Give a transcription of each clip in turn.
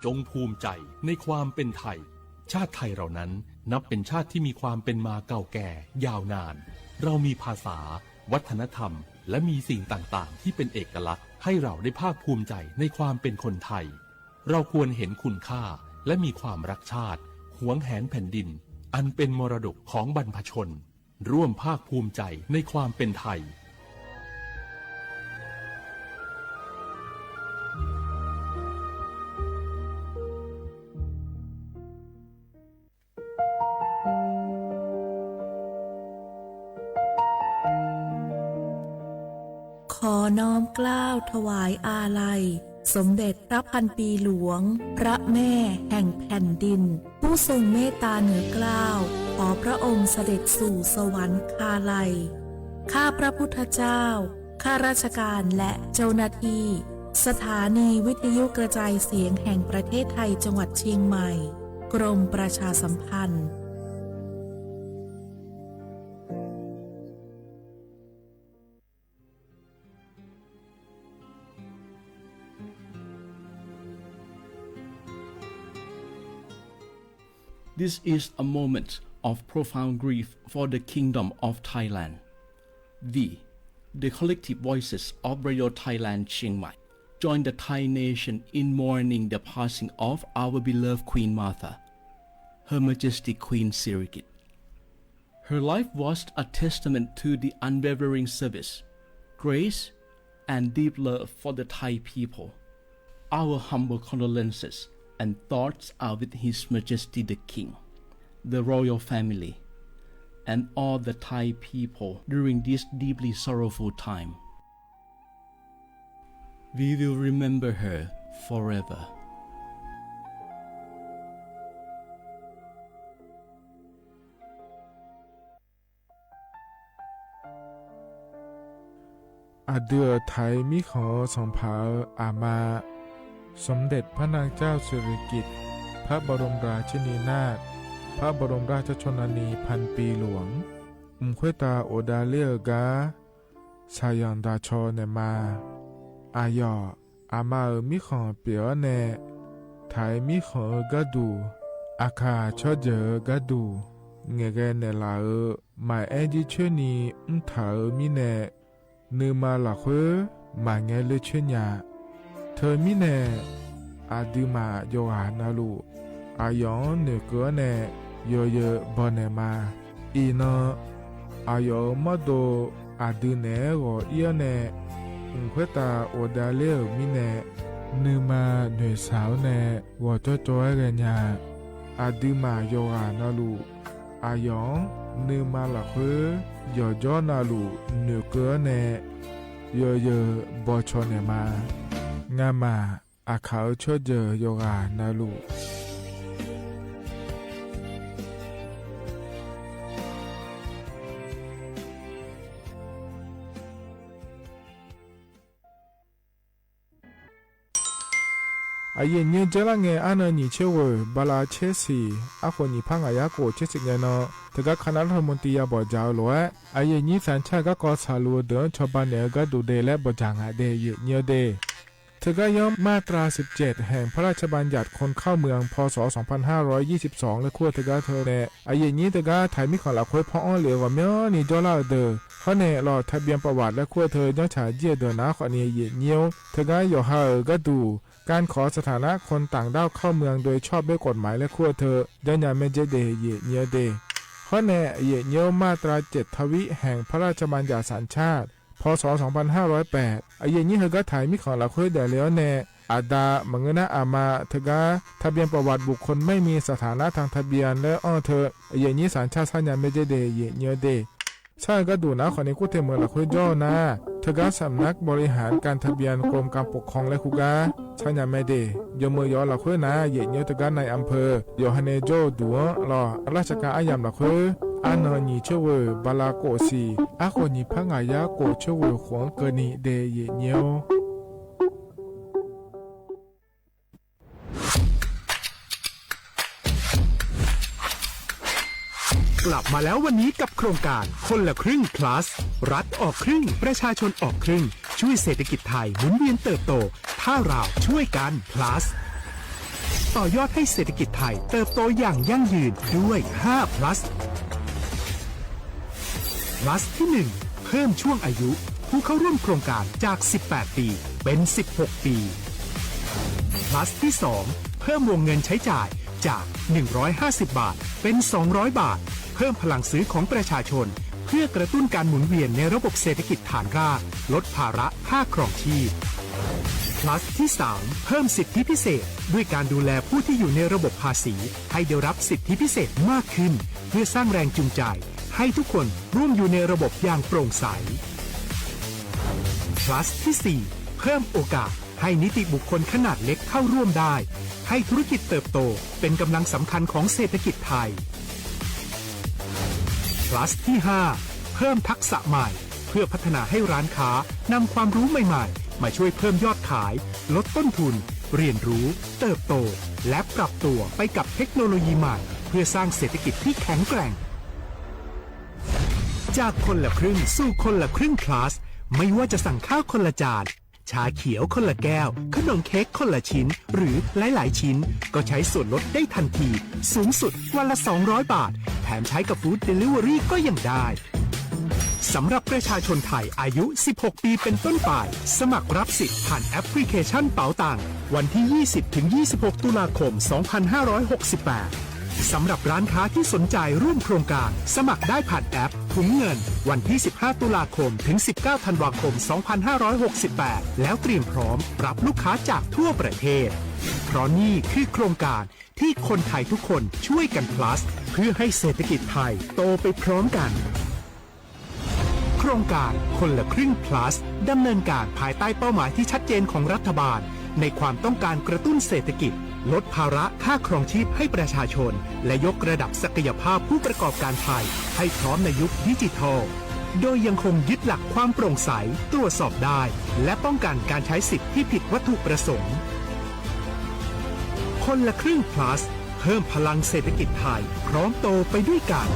จงภูมิใจในความเป็นไทยชาติไทยเรานั้นนับเป็นชาติที่มีความเป็นมาเก่าแก่ยาวนานเรามีภาษาวัฒนธรรมและมีสิ่งต่างๆที่เป็นเอกลักษณ์ให้เราได้ภาคภูมิใจในความเป็นคนไทยเราควรเห็นคุณค่าและมีความรักชาติหวงแหนแผ่นดินอันเป็นมรดกของบรรพชนร่วมภาคภูมิใจในความเป็นไทยขอน้อมเกล้าถวายอาลัยสมเด็จพระพันปีหลวงพระแม่แห่งแผ่นดินผู้ทรงเมตตาเหนือเกล้าขอพระองค์เสด็จสู่สวรรคาลัยข้าพระพุทธเจ้าข้าราชการและเจ้าหน้าที่สถานีวิทยุกระจายเสียงแห่งประเทศไทยจังหวัดเชียงใหม่กรมประชาสัมพันธ์This is a moment of profound grief for the Kingdom of Thailand. We, the collective voices of Radio Thailand Chiang Mai, join the Thai nation in mourning the passing of our beloved Queen Martha, Her Majesty Queen Sirikit. Her life was a testament to the unwavering service, grace, and deep love for the Thai people. Our humble condolences and thoughts are with His Majesty the King, the royal family, and all the Thai people during this deeply sorrowful time. We will remember her forever. Adur Thai มิขอส่งเผาอามาสมเด็จพระนางเจ้าสิริกิติ์พระบรมราชินีนาถพระบรมราชชนนีพันปีหลวงควยตาโอดาเลียกาชายันดาชอเนมาอายออามามิขอเปียวเนไทยมิขอกะดูอาคาชอเจอกะดูเงเกเนลาหมายแอจิเชนีถามิเนนือมาละเควมาเงเลเชญาเธอมิเนอาดิมาโยหานาลูอายองเนเกเนโยเยบอนเนมาอีนอายอมโดอาดิเนโอเอียเนควยตาโอดาเลมิเนนือมาเนสาวเนวอจจอยเรญาอาดิมาโยหานาลูอายองนือมาละเควโยจอนาลูเนเกเนโยเยบอชอเนมางามาอาเขาชดเจอโยกานาลูอาเย็นเย็นเจลังเงอันนี้เชื่อว่าบาลาเชสีอาคนนี้พังอายาโกเชสิเงนอแต่ก็คณะรัฐมนตรีบอกเจ้าหลวงอาเย็นนี้สัญชาติก็กอสาลูเดินชาวบ้านเนี่ยก็ดูเดและบอกจางอาเดยเนียเดเธอก็ย้อมมาตรา17แห่งพระราชบัญญัติคนเข้าเมืองพศ2522และขั้วเธอก็เธอเนี่ยอาเย็นนี้เธอก็ถ่ายมิขอหลักคุยพ่ออ้อเหลือว่าเมื่อนี่จอลาเดอเขาเนี่ยรอทะเบียนประวัติและขั้วเธอย้อนฉายเยี่ยเดินนะขอเนี่ยเยี่ยเนียวเธอก็อยู่ห่างก็ดูการขอสถานะคนต่างด้าวเข้าเมืองโดยชอบด้วยกฎหมายและขั้วเธอยันยาเมเจเดเยี่ยเนียเดข้อแน่เยี่ยเนียวมาตรา7ทวิแห่งพระราชบัญญัติสัญชาติพศ2508อาเยนี้เธอก็ถ่ายมิของหลักคุยเดแล้วแน่อาดามังเงนะอามาเธอก็ทะเบียนประวัติบุคคลไม่มีสถานะทางทะเบียนและอ้อเธออาเยนี้สัญชาติสัญญาเมเจเดเยเนียเดใช่ก็ดูนะขอในคู่เทเมืองหลักคุยย่อนะเธอก็สำนักบริหารการทะเบียนกรมการปกครองและคุกาสัญญาเมเดยมือยอหลักคุยนะเยเนียเธอก็ในอำเภอยอฮันเนโจดัวรอราชการอายามหลักคุยอันนี้เชื่อว่าบาลาโกสีอาคนนี้พังอายาโกเชื่อว่าขวงเกนีเดยเนียวกลับมาแล้ววันนี้กับโครงการคนละครึ่ง plus รัฐออกครึ่งประชาชนออกครึ่งช่วยเศรษฐกิจไทยหมุนเวียนเติบโตถ้าเราช่วยกัน plus ต่อยอดให้เศรษฐกิจไทยเติบโตอย่างยั่งยืนด้วย5 plus plus ที่ 1 เพิ่มช่วงอายุผู้เข้าร่วมโครงการจาก 18 ปีเป็น 16 ปี plus ที่ 2 เพิ่มวงเงินใช้จ่ายจาก 150 บาทเป็น 200 บาทเพิ่มพลังซื้อของประชาชนเพื่อกระตุ้นการหมุนเวียนในระบบเศรษฐกิจฐานรากลดภาระค่าครองชีพ plus ที่ 3 เพิ่มสิทธิพิเศษด้วยการดูแลผู้ที่อยู่ในระบบภาษีให้ได้รับสิทธิพิเศษมากขึ้นเพื่อสร้างแรงจูงใจให้ทุกคนร่วมอยู่ในระบบอย่างโปร่งใส plus ที่ 4 เพิ่มโอกาสให้นิติบุคคลขนาดเล็กเข้าร่วมได้ให้ธุรกิจเติบโตเป็นกำลังสำคัญของเศรษฐกิจไทย plus ที่ 5 เพิ่มทักษะใหม่เพื่อพัฒนาให้ร้านค้านำความรู้ใหม่ๆมาช่วยเพิ่มยอดขายลดต้นทุนเรียนรู้เติบโตและปรับตัวไปกับเทคโนโลยีใหม่เพื่อสร้างเศรษฐกิจที่แข็งแกร่งจากคนละครึ่งสู่คนละครึ่ง plus ไม่ว่าจะสั่งข้าวคนละจานชาเขียวคนละแก้วขนมเค้กคนละชิ้นหรือหลายๆชิ้นก็ใช้ส่วนลดได้ทันทีสูงสุดวันละ200 บาทแถมใช้กับฟู้ดเดลิเวอรี่ก็ยังได้สำหรับประชาชนไทยอายุ 16 ปีเป็นต้นไปสมัครรับสิทธิ์ผ่านแอปพลิเคชันเป๋าตังวันที่ 20-26 ตุลาคม 2568 สำหรับร้านค้าที่สนใจร่วมโครงการสมัครได้ผ่านแอปถุงเงินวันที่ 15 ตุลาคมถึง 19 ธันวาคม 2568 แล้วเตรียมพร้อมรับลูกค้าจากทั่วประเทศเพราะนี่คือโครงการที่คนไทยทุกคนช่วยกัน plus เพื่อให้เศรษฐกิจไทยโตไปพร้อมกันโครงการคนละครึ่ง plus ดำเนินการภายใต้เป้าหมายที่ชัดเจนของรัฐบาลในความต้องการกระตุ้นเศรษฐกิจลดภาระค่าครองชีพให้ประชาชนและยกระดับศักยภาพผู้ประกอบการไทยให้พร้อมในยุคดิจิทัลโดยยังคงยึดหลักความโปร่งใสตรวจสอบได้และป้องกันการใช้สิทธิที่ผิดวัตถุประสงค์คนละครึ่ง plus เพิ่มพลังเศรษฐกิจไทยพร้อมโตไปด้วยกัน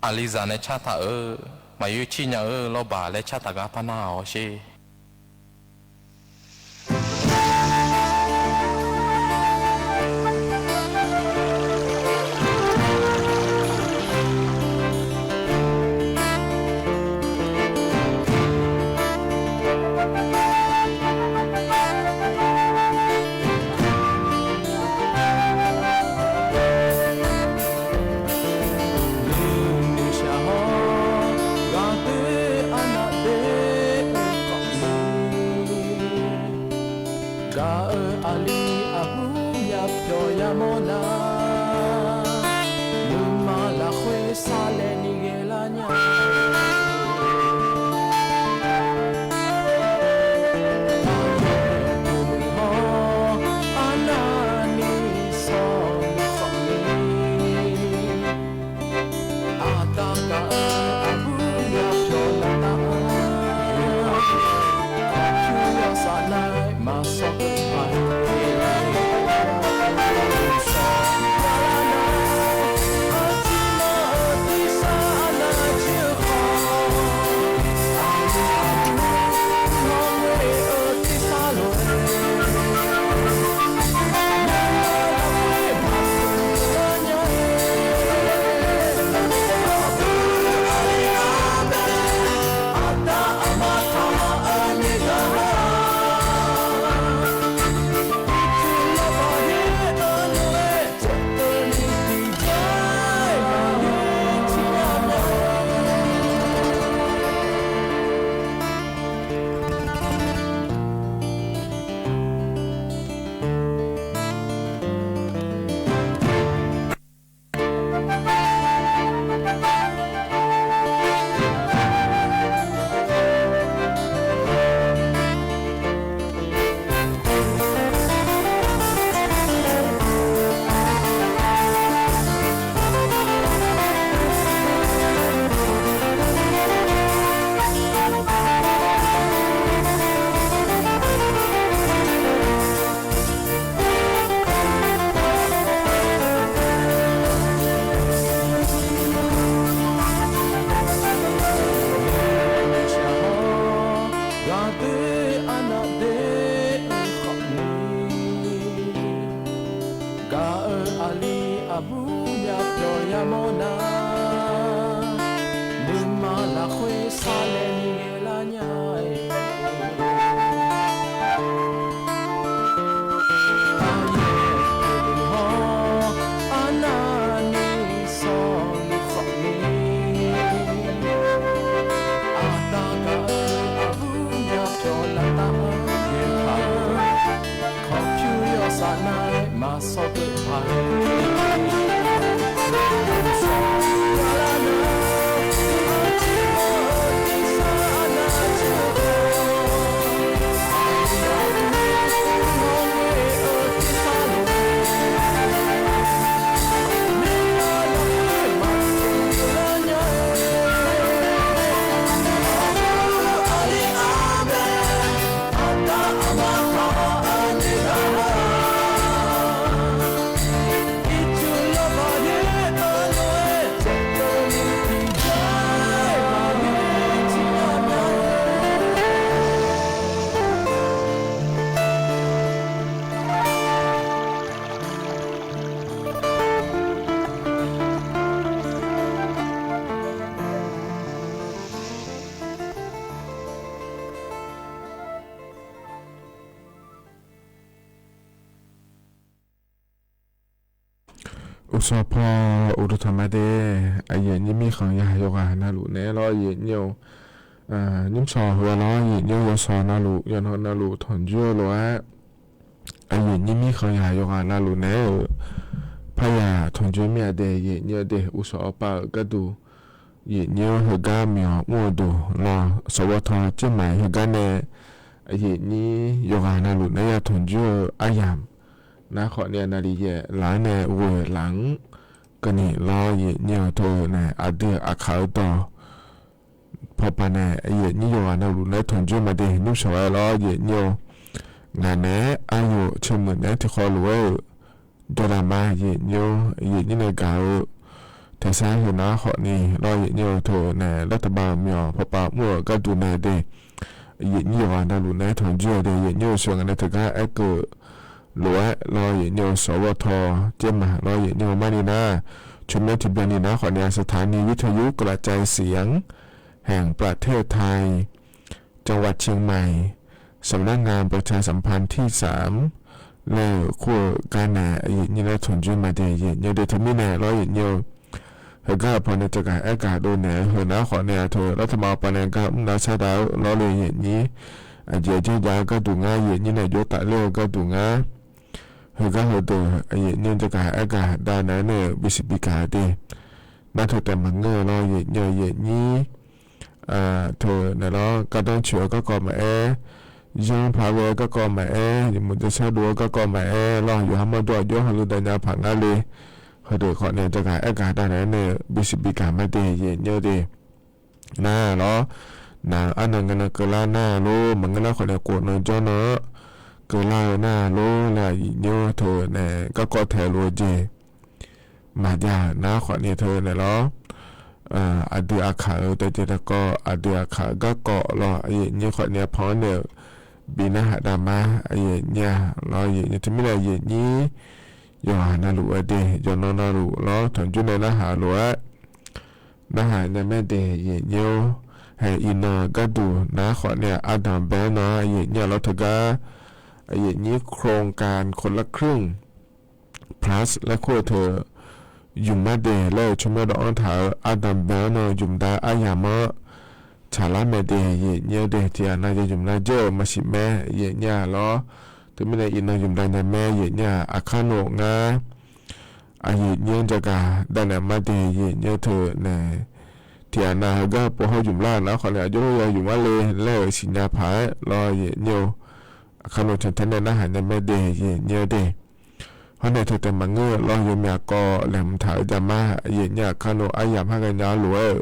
อาลิซาในชาตามาอยู่ที่เนี่ยเราบาและชาตากาพนาโอเช ga ali abu ya pyo ya mona luma la khwe sa le ni ge la nyaอุสพออุดธรรมเดไอเย็นยิ่มีขังยาโยกานาลุเนรอเย็นเยียวยิ่มสอหัวล้อเย็นเยียวยสอนาลุยันหนาลุถอนเยอะล้วนไอเย็นยิ่มีขังยาโยกานาลุเนพยาถอนเยอะเมียเดเย็นเยียเดอุสปากระดูเย็นเยียวเฮกาเมียวมัวดูรอสวัสดิ์เจ้าหมายเฮกาเนไอเย็นนี้โยกานาลุเนยถอนเยอะอายามนาขอเนี่ยนาฬิกาหลายในเวหลังก็นี่รอเย็นเยียวโทในอดีตอาคาต่อพอปะในเย็นนี้โยกานาลุเนถอนเยอะมาเดนุ่มสวยรอเย็นเยียวงานนี้อายุเชื่อเหมือนที่ขอรู้ว่าดราม่าเย็นเยียวเย็นนี้ในเก่าแต่สาเหตุนะขอนี่รอเย็นเยียวโทในรัฐบาลมีพอปะมั่วก็ดูในเดเย็นเยียวนาลุเนถอนเยอะเดเย็นเยียวส่วนในถึงก็ไอ้เกิดหลวรอเย็นเยียวสวทเจ้ามารอเย็นเยียวมานีนาชุมนุมที่เบนีนาขอเนี่ยสถานีวิทยุกระจายเสียงแห่งประเทศไทยจังหวัดเชียงใหม่สำนักงานประชาสัมพันธ์ที่3เล่ขั้วการแหน่เย็นเยียวถอนจุมาเดเย็นเยียวเดทมิแหน่รอเย็นเยียวเฮก้าพอในจักรอากาศโดนแหน่เฮน่าขอเนี่ยโทรรัฐบาลปานกานาชาดาวรอเลยเย็นนี้ อาเจเจยาก็ดูง่ายเย็นนี่นะโยตะเลี้ยวก็ดูง่ายเฮก็เฮตัวเย็นเนี่ยจะกายอากาศด้านนั้นเนี่ยบิสบิกาดีน่าเธอแต่มังเงอรอเย็นเย็นนี้เธอเนี่ยเนาะก็ต้องเชื่อก็ก่อมายังพาเวก็ก่อมายังมุนจะเชื่อดูก็ก่อมารออยู่ห้ามตัวโยฮัลโหลดันยาผังอะไรเฮเดขอเนี่ยจะกายอากาศด้านนั้นเนี่ยบิสบิกาไม่ดีเย็นเยอะดีน่าเนาะนาอันนั้นกันเกล้าหน้าโลมันก็แล้วคนเนี่ยโกรธเนาะจ้าเนาะเกล้าหน้าโลแล้วเยอะเธอเนี่ยก็แถวโลเจมาญาหน้าขอเนี่ยเธอเนี่ยเนาะอดีอาขาแต่เจตก็อดีอาขาก็เกาะรอไอ้เนี่ยขอเนี่ยพอเนี่ยบีน่าดามาไอ้เนี่ยรอไอ้เนี่ยที่ไม่ได้ไอ้นี้ยอนาลูเดยอนนาลูรอถึงจุดในนาหาลัวนาหาเนี่ยไม่เดยไอ้เนี่ยให้อินก็ดูนะขอเนี่ยอาดัมแบนนะไอ้เนี่ยเราถือว่าไอ้นี้โครงการคนละครึ่ง plus และโคเธอยุ่มมาเดเลยชมดอนถาอาดัมแบนยุ่มได้อายามะชาลาเมเดยเนี่ยเดที่น่าจะยุ่มน่าเจอมาชิแม่เนี่ยล้อถึงไม่ได้อินยุ่มได้ในแม่เนี่ยอาคาโนงาไอ้เนี่ยจะกาได้ในมาเดยเนี่ยเธอเนี่ยที่นาก็พอเขาอยู่ล่างแล้วขอเนี่ยยุ่งอยู่ว่าเลยแล้วสิญญาผายรอเยี่ยวขนมฉันทันในอาหารในแม่เดย์เยี่ยวเดย์เพราะในเธอแต่มังเงือรออยู่เมียก็แหลมถ่ายจะมาเยี่ยเนี่ยขนมอายามให้กันยาวหลวง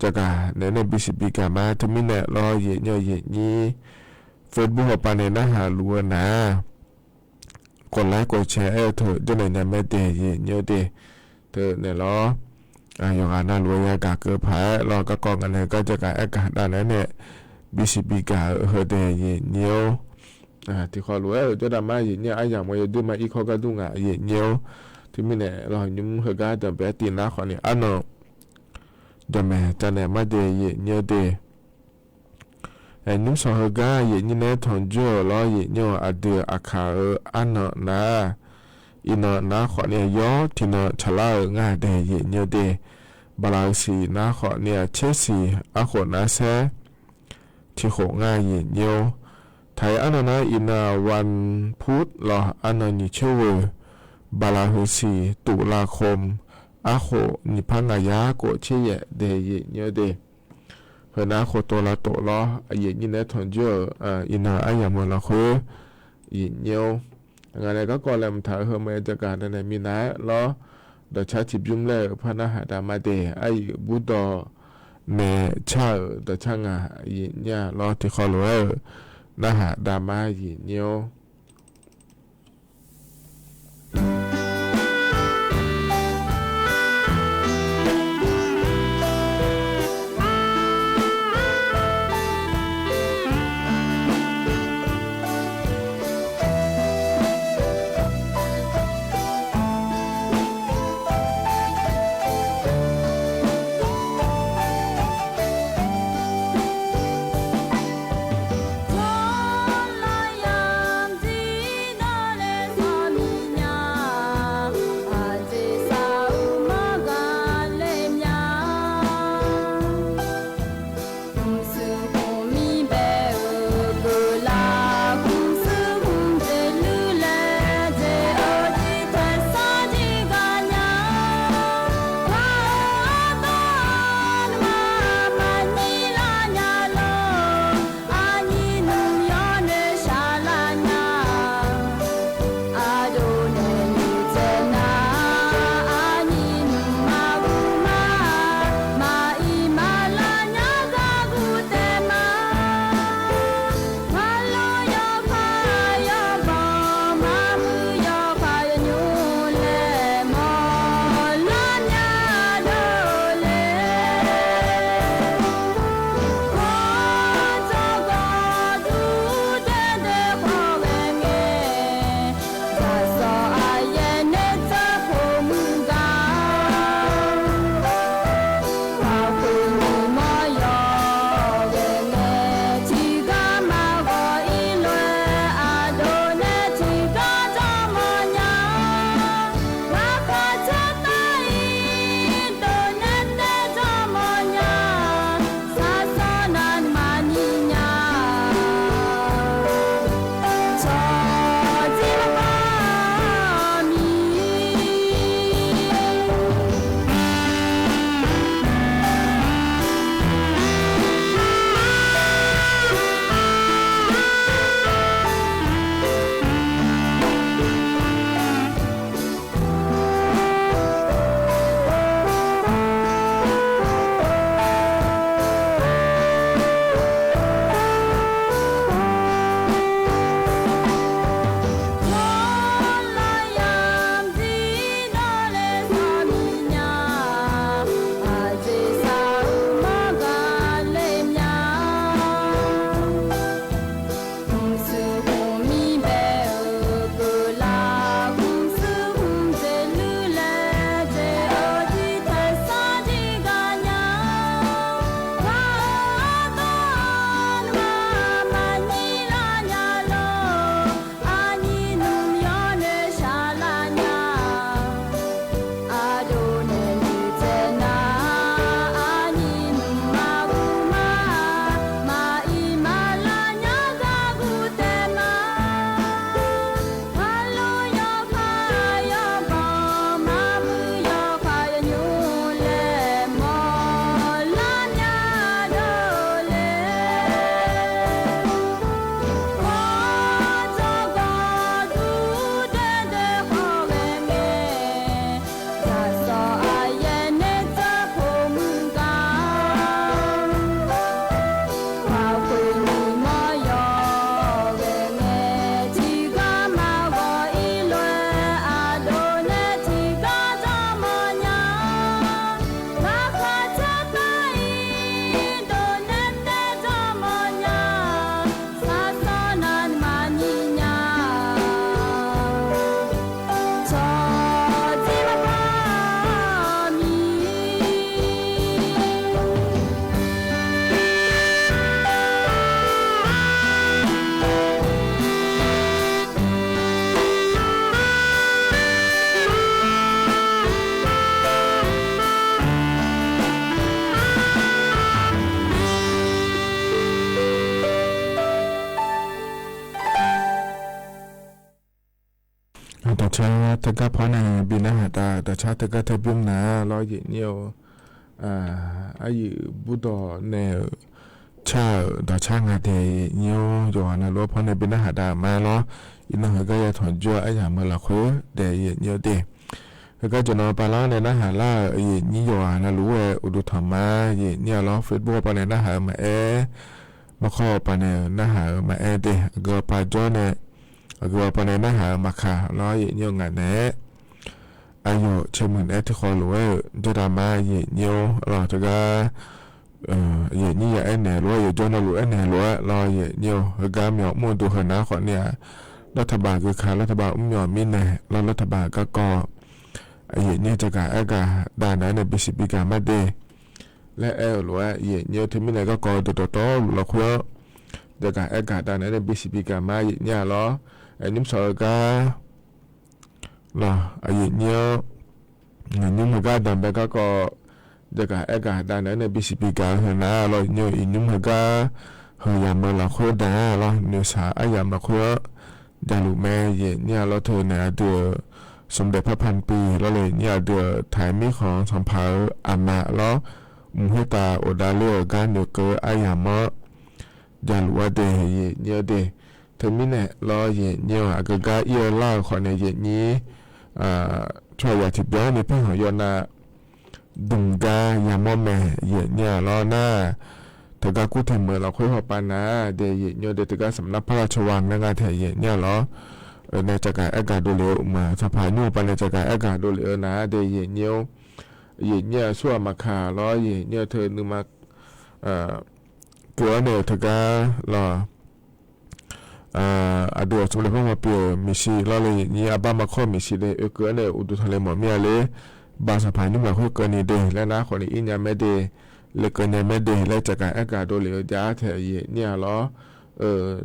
จะกาในบิสิบิกามาทุกมิเนรอเยี่ยวเยี่ยนี้เฟซบุ๊กปานในอาหารหลวงนะกดไลค์กดแชร์เธอจะในแม่เดย์เยี่ยวเดย์เธอเนี่ยรออย่างนั้นน่ารวยกาเกิดผายรอก็กองอะไรก็จะกลายอากาศด้านนั้นเนี่ยบิสิบิกาเฮเดยเนียวที่ขอรวยจะทำมาอย่างเนี่ยไอ้อย่างมันจะดูมาอีกข้อก็ดูงะเนียวที่มีเนี่ยเราหนุ่มเฮก็จะแบบตีน่าขอเนี่ยอันนั้นจะแม่จะเนี่ยมาเดยเนียวเดไอ้นุ่มสาวเฮก็อย่างนี้เนี่ยทอนจ่อรอเนียวอดีอาคาอันนั้นนะอินนาขอเนี่ยย้อที่นาชลาง่ายเดยเนียวเดบาลาสีนาขอเนี่ยเชสีอาขอนาเซที่ของ่ายเนียวไทยอันนั้นอินาวันพุธรออันนั้นนิเชวบาลาสีตุลาคมอาขอนิพังายาโกเชยเดยเนียวเดเพื่อนาขอตัวละตัวล้อเย็นนี่เนี่ยทอนเจออินาอายามละคือเนียวงานอะไรก็ก่อนแหลมถ่ายเฮอร์เมจะการในมีนะล้อเดชาจิบยุ่มเล่พนาหาดามาเดไอบุดอเมชาเดชางาเนี่ยล้อที่คอลเวอร์นาหาดามาเนียว แต่ชาตะกะพอนาบินาหาตาแต่ชาตะกะทะบิมนาลอเยเนียวอายุบุดอเนชาดอชางาเดเนียวจวนะลอพอนาบินาหาตามาลออินนะก็ยาถอนจัวอะยามละโคเดเยเนียวเดก็จะนอปาลาในนะหาลาเยนี่ยอนะรู้อุดุธรรมาเยเนี่ยลอเฟซบุ๊กปาในนะหามามาข้อปาในนะหามาเดก็ปาจอเนี่ยก็ปาในนะหามาค่ะลอเยเนี่ยงานเนอายุเชื่อมือที่คอรู้จะดามาเยเนี่ยเราจะก็เยนี่อย่าเน่รู้อย่าจนรู้เน่รู้รอเยเนี่ยก็มีออกมูลตัวขนาดขอเนี่ยรัฐบาลคือขารัฐบาลยอมมินเน่แล้วรัฐบาลก็เยนี่จะกะด่านในบิสิบิกามาเดและรู้ว่าเยเนี่ยที่มินเน่ก็โตเราคุยจะกะด่านในบิสิบิกามาเยเนี่ยล้อนิ่มสอยก็ล่ะเยเนี่ยนิ่มก็ดันไปก็จะกะด่านในบิสิบิกาเห็นนะเราเนี่ยนิ่มก็เฮียมาเราคุยด่าเราเนี่ยสาอยามเราคุยดาลูแม่เยเนี่ยเราเธอเนี่ยเดือสมเด็จพระพันปีแล้วเลยเนี่ยเดือถ่ายมีของสัมภาระอามาแล้วมุตาโอดาเลือการเดือเกออายามะดาลูว่าเดเยเนี่ยเดเธอมีเนี่ยรอเยเนี่ยอากาเอียล่าขอในเยนี้ช่วยอยากทิบย้อนในเพื่อนของยอนาดุงกายามะแม่เยเนี่ยรอหน้าเธอก็กู้ถึงเมื่อเราคุยหัวปานะเดยเนี่ยเดถึงก็สำนักพระราชวังนั่งงานเถยเนี่ยรอในจักรอากาศโดเรอมาสภาโน่ปในจักรอากาศโดเรอนะเดยเนี่ยชั่วมาขาล้อเนี่ยเธอนึงมาตัวเนี่ยเธอก็รออดูสมเด็จพระมาเปียมิชีล้อเลยเนี่ยบ้ามาข้อมิชีเลยเกิดเนี่ยอุดุทะเลหมอเมียเลยบาสภานี่มาคุยเกินนี่เดและนะคนนี้อินยาไม่เดเลเกินในไม่เดและจักรอากาศโดเรอจ้าเถยเนี่ยล้อ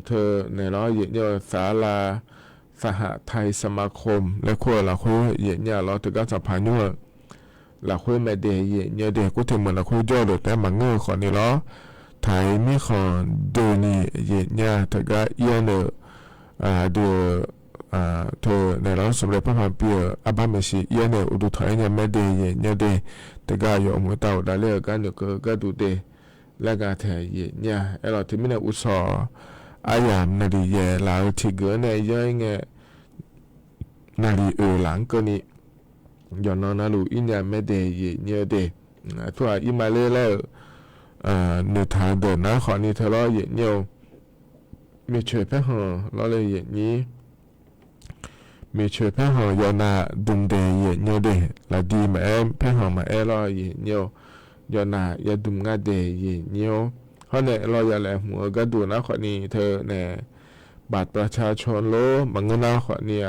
เธอในล้อเนี่ยศาลาสหไทยสมาคมและคุยเราคุยเนี่ยเราถึงก็สภาโน่เราคุยไม่เดเนี่ยเดกูถึงเหมือนเราคุยย่อเลยแต่มันเงือขอนี่ล้อไทยมีของโดนี่เนี่ยถึงก็เอียนดูเธอในเราสมเด็จพระพันปีอาบาเมชีเอียนอุดุไทยเนี่ยไม่เดเนี่ยเดแต่ก็อยู่มือเต่าได้เลือกกันเดี๋ยวก็ดูเดและก็เถยเนี่ยเราถึงไม่ได้อุตส่าห์อายามนาดีเย่เราที่เกิดในย่อยเงี้ยนาดีหลังก็นี่ย้อนนาลูอินยาไม่เดยเนี่ยเดทั่วอิมาเลแล้วเนื้อทางเดินนะขอนี่เธอล้อเย่เนี่ยมีเฉยแพ้ห่อล้อเลยเย่นี้มีเฉยแพ้ห่อยอนาดุงเดยเนี่ยเดละดีมาแพ้ห่อมาล้อเย่เนี่ยยอนายาดุมงาเดยเนี่ยเพราะเนี่ยเราอย่าแหลหัวก็ดูนะขอนี้เธอเนี่ยบัตรประชาชนโลบางเงินนะขอเนี่ย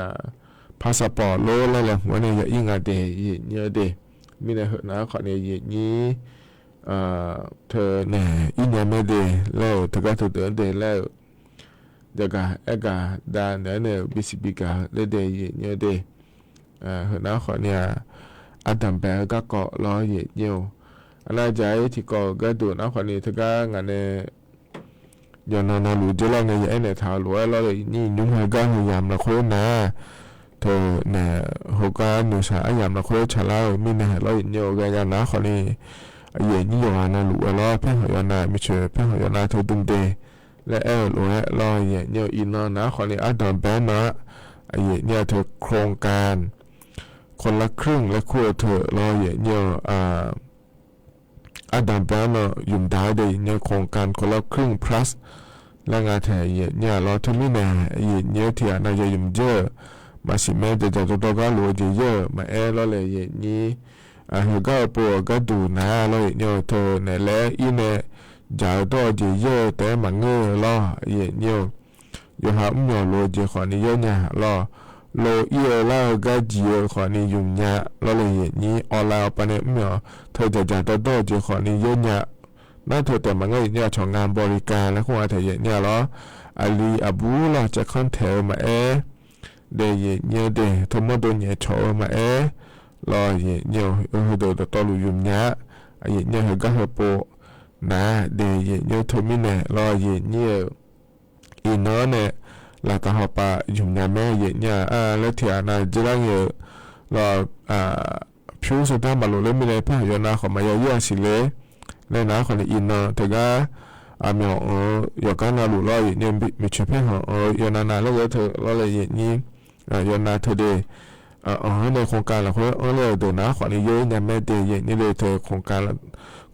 พาสปอร์ตโลแล้วแหละหัวเนี่ยอย่ายิ่งอาเดเนี่ยเดมีในเหตุนะขอเนี่ยนี้เธอเนี่ยอินยังไม่เดแล้วเธอก็ถูกเดินเดแล้วเดี๋ยวก็กาดานเนี่ยบิสิบิกาเลเดเนี่ยเดเหตุนะขอเนี่ยอันดับแปก็เกาะล้อเนี่ยอันนั้นใจที่ก็ดูนะคนนี้ถ้าก็งานเนี่ยย้อนนาลูเจริญเนี่ยเนี่ยท้าวรวยเราเลยนี่นุ่งหัวก้านยามละคนนะเธอเนี่ยหัวก้านนุ่งสายยามละคนชาลามีเนี่ยเราเนี่ยก็ยังนะคนนี้เย็นนี่ย้อนนาลูเราเพื่อนหัวนาไม่เชื่อเพื่อนหัวนาเธอดุงเดและรวยเราเนี่ยอินนะคนนี้อันดับแปดนะเนี่ยเธอโครงการคนละครึ่งและคู่เธอเราเนี่ยอาดัมแปนยุ่มได้เนี่ยโครงการคนละครึ่ง plus และงานแถเนี่ยเราทำไม่แน่เนี่ยที่นายยุ่มเยอะมาสิแม่จะตัวก็รู้เยอะมาเราเลยนี่เขาก็ปวดก็ดูนะเราเนี่ยเธอเนี่ยแหละอีเนี่ยจะตัวเยอะแต่มันเงยเราเนี่ยอยู่หาไม่รู้จะขอนี่เยอะเนี่ยเราโลเอียล่าก็จีขอนี่ยุ่งยากเราเลยนี่ออนไลน์ปนเนี่ยไม่เธอจะตัวจะขอนี่เยอะเนี่ยน่าเธอแต่มันก็เนี่ยช่องงานบริการแล้วคงอาจจะเนี่ยหรออาลีอาบูเราจะคอนเทลมาเดยเนี่ยเดทั้งหมดโดนเนี่ยโชว์มารอเนี่ยโดนตัวลุยุ่งยากเนี่ยเขาก็เขาโปนะเดยเนี่ยทมิเนี่ยรอเนี่ยอีน้อเนี่ย là ta họ pa dùng nhà mẹ vậy nha lấy thiệt là chỉ là nhiều là phiếu số ta mà lối lên bên pa giờ na họ mà giờ xí lệ lên na họ đi in thì cái mèo giờ cái na lụi lo vậy nên bị chụp hết họ giờ na lúc đó thôi lo là vậy nhỉ giờ na thôi điในโครงการเราเขาเลยดูนะขอนี้เยอะเนี่ยแม่เดียนี่เลยเธอโครงการ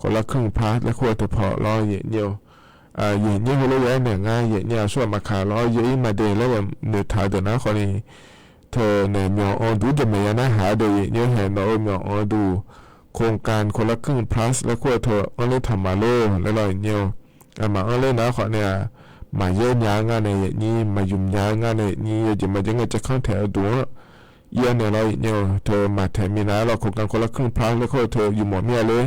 คนละครึ่งพาร์ทและควรเธอพอรอเยอะเดียวเยอะเนี่ยเขาเลยเนี่ยง่ายเยอะเนี่ยส่วนมาขารอเยอะมาเดียแล้วแบบเนื้อถ่ายดูนะขอนี้เธอเนี่ยมีดูจะไม่นะหาเดียเนี่ยเห็นเรามีดูโครงการคนละครึ่งพาร์ทและควรเธอเลยทำมาเลยแล้วเราเนี่ยมาเลยนะขอเนี่ยมาเยอะยางานในนี้มายุ่งยางานในนี้จะมาจะเงินจะเข้าแถวดูเยี่ยเนี่ยเราเนี่ยเธอมาแถมมีนะเราโครงการคนละครึ่งพลังแล้วก็เธออยู่หมดเมียเลย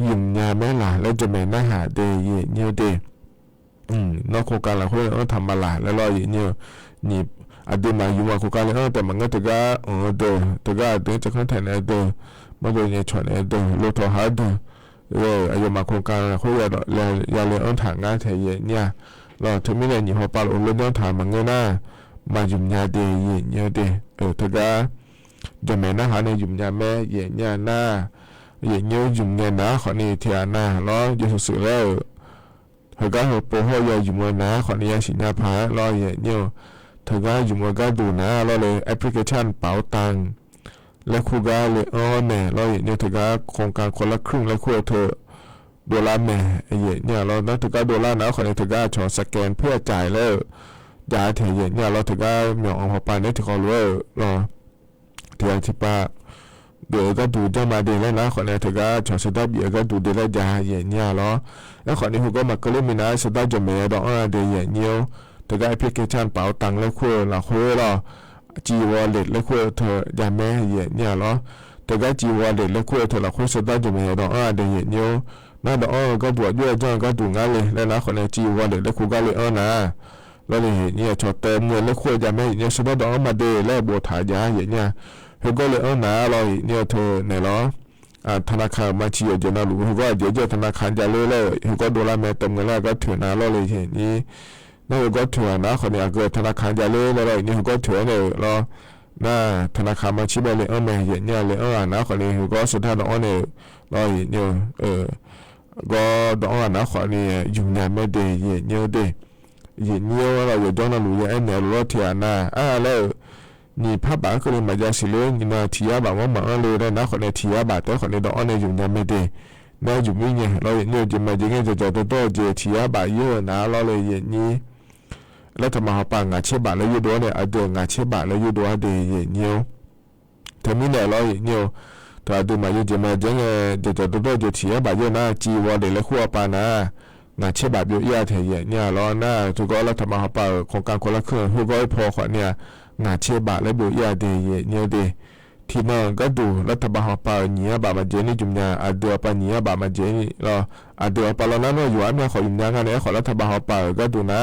ยิ่งยาแม่หล่ะแล้วจะไม่น่าหาเดย์เนี่ยเดย์นอกโครงการเราเขาทำมาหล่ะแล้วเราเนี่ยนี่อดีมาอยู่มาโครงการเลยแต่มันก็ถือว่าเถือว่าเดี๋ยวจะเข้าแถมเดย์มาเลยเนี่ยชวนเดย์โลทอฮาเดย์อายุมาโครงการเขาอย่าเลยถางงานแถมเนี่ยเราเธอไม่ได้หนีหัวปลาเราเลยถามมันเงี้ยนะมายุ่งยาเดย์เนี่ยเดย์เธอก็จะไม่น่าหาในยุ่งยาแม่เนี่ยหน้าเนี่ยยุ่งเนี่ยนะขอนี่เทียนะแล้วจะสุดแล้วเธอก็หัวโป้หัวยุ่งเลยนะขอนี่สินาพาแล้วเนี่ยเธอก็ยุ่งก็ดูนะแล้วเลยแอปพลิเคชันเป๋าตังและคู่ก็เลยเนี่ยแล้วเนี่ยเธอก็โครงการคนละครึ่งแล้วคู่เธอ$แม่เนี่ยเราเธอก็$นะขอนี่เธอก็ชอบสแกนเพื่อจ่ายแล้วยาเทียนเนี่ยเราถือว่าหมีองหัวปลาเนี่ยถือเขารู้เราเทียนที่ป้าเดี๋ยวก็ดูจะมาเดี๋ยวนะคนเนี่ยถือว่าชอบสุดท้ายเดี๋ยวก็ดูเดี๋ยวยาเนี่ยเราแล้วคนนี้เขาก็มาก็เลยมีนะสุดท้ายจะไม่ได้เดี๋ยวเนี่ยถือว่าแอปพลิเคชันเป๋าตังแล้วคุยเราคุยเราจีวอลเล็ตแล้วคุยเธอยาแม่เนี่ยเราถือว่าจีวอลเล็ตแล้วคุยเธอเราคุยสุดท้ายจะไม่ได้เดี๋ยวเนี่ยน่าเดี๋ยวก็บวชด้วยจ้างก็ดูงานเลยแล้วนะคนเนี่ยจีวอลเล็ตแล้วคุยก็เลยนะแล้วเนี่ยชอบเติมเงินแล้วคุยจะไม่เนี่ยสมมติเอามาเดย์แล้วบวชถ่ายยาอย่างเนี่ยเขาก็เลยนะเราเนี่ยเธอเนี่ยเหรอธนาคารมาชี้อยู่นะรู้เขาก็เดี๋ยวธนาคารจะเลยแล้วเขาก็$แม่เติมเงินแล้วก็ถือนะเราเลยเห็นนี้นั่นก็ถือนะคนเนี่ยเกิดธนาคารจะเลยแล้วเนี่ยเขาก็ถือเนี่ยเราน่าธนาคารมาชี้ไปเลยแม่อย่างเนี่ยเลยนะคนนี้เขาก็สุดท้ายเนี่ยเราเนี่ยก็นะคนนี้ยุ่งยากไม่เดย์เนี่ยเดย์ยิ่งเยอะเราอยู่ตรงนั้นรู้ยังเนี่ยรู้ที่น่ะแล้วนี่ภาพบางคนมาจากสิเลนี่นะที่ยาบางว่ามันเลยนะคนเนี่ยที่ยาบางแต่คนเนี่ยต้องเนี่ยอยู่ยังไม่ได้น่าอยู่ไม่เนี่ยเราเนี่ยจะมาอย่างเงี้ยจะตัวเจที่ยาบางเยอะนะเราเลยอย่างนี้แล้วทำไมเขาปังงาเชื่อบางแล้วอยู่ด้วยเนี่ยเดืองาเชื่อบางแล้วอยู่ด้วยเดียเนี่ยถ้ามีเนี่ยเราเนี่ยถ้าดูมาอยู่จะมาอย่างเงี้ยจะตัวเจที่ยาบางเยอะนะจีวอเดี๋ยวแล้วขั้วปานะงานเชื่อแบบเยอะๆเทียเนี่ยล้อหน้าทุกคนเราทำมาเขาเปิดโครงการคนละครึ่งทุกคนพอขวัญเนี่ยงานเชื่อแบบและเยอะๆเดียเนี่ยเดียที่นั่นก็ดูรัฐบาลเขาเปิดเนี่ยแบบมาเจนี่จุ่มเนี่ยเดือปะเนี่ยแบบมาเจนี่เราเดือปะเรานั่นเราอยู่อันเนี่ยขอยุ่งยากกันเนี่ยขอรัฐบาลเขาเปิดก็ดูนะ